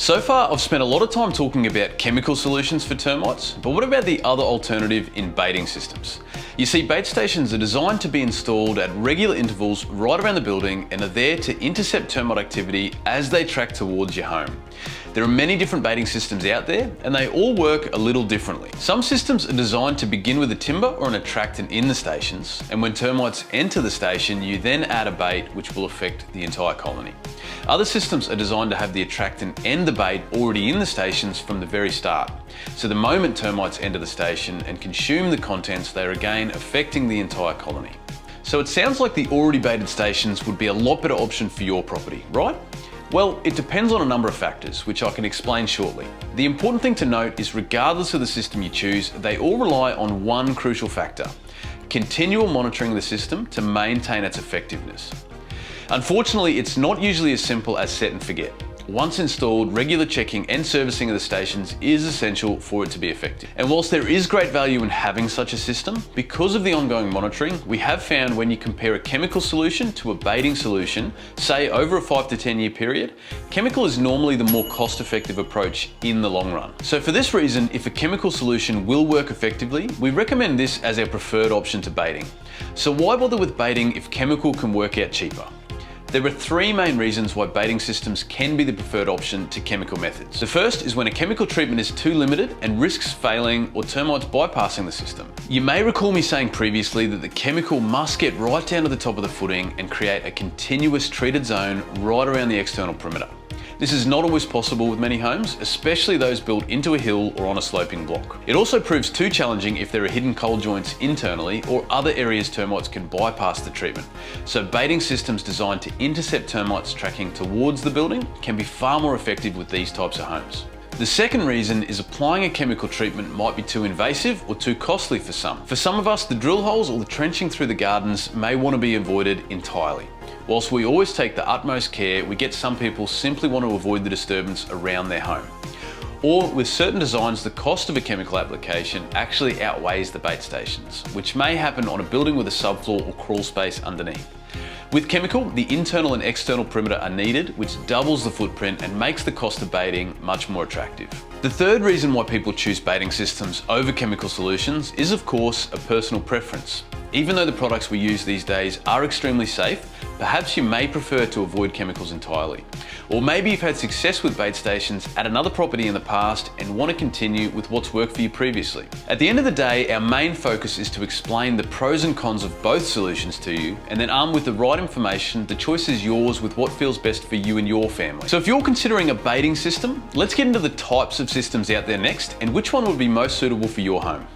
So far, I've spent a lot of time talking about chemical solutions for termites, but what about the other alternative in baiting systems? You see, bait stations are designed to be installed at regular intervals right around the building and are there to intercept termite activity as they track towards your home. There are many different baiting systems out there and they all work a little differently. Some systems are designed to begin with a timber or an attractant in the stations, and when termites enter the station, you then add a bait which will affect the entire colony. Other systems are designed to have the attractant and the bait already in the stations from the very start. So the moment termites enter the station and consume the contents, they are again affecting the entire colony. So it sounds like the already baited stations would be a lot better option for your property, right? Well, it depends on a number of factors, which I can explain shortly. The important thing to note is regardless of the system you choose, they all rely on one crucial factor: continual monitoring of the system to maintain its effectiveness. Unfortunately, it's not usually as simple as set and forget. Once installed, regular checking and servicing of the stations is essential for it to be effective. And whilst there is great value in having such a system, because of the ongoing monitoring, we have found when you compare a chemical solution to a baiting solution, say over a 5 to 10 year period, chemical is normally the more cost-effective approach in the long run. So for this reason, if a chemical solution will work effectively, we recommend this as our preferred option to baiting. So why bother with baiting if chemical can work out cheaper? There are three main reasons why baiting systems can be the preferred option to chemical methods. The first is when a chemical treatment is too limited and risks failing or termites bypassing the system. You may recall me saying previously that the chemical must get right down to the top of the footing and create a continuous treated zone right around the external perimeter. This is not always possible with many homes, especially those built into a hill or on a sloping block. It also proves too challenging if there are hidden cold joints internally or other areas termites can bypass the treatment. So baiting systems designed to intercept termites tracking towards the building can be far more effective with these types of homes. The second reason is applying a chemical treatment might be too invasive or too costly for some. For some of us, the drill holes or the trenching through the gardens may want to be avoided entirely. Whilst we always take the utmost care, we get some people simply want to avoid the disturbance around their home. Or with certain designs, the cost of a chemical application actually outweighs the bait stations, which may happen on a building with a subfloor or crawl space underneath. With chemical, the internal and external perimeter are needed, which doubles the footprint and makes the cost of baiting much more attractive. The third reason why people choose baiting systems over chemical solutions is, of course, a personal preference. Even though the products we use these days are extremely safe, perhaps you may prefer to avoid chemicals entirely. Or maybe you've had success with bait stations at another property in the past and want to continue with what's worked for you previously. At the end of the day, our main focus is to explain the pros and cons of both solutions to you, and then armed with the right information, the choice is yours with what feels best for you and your family. So if you're considering a baiting system, let's get into the types of systems out there next and which one would be most suitable for your home.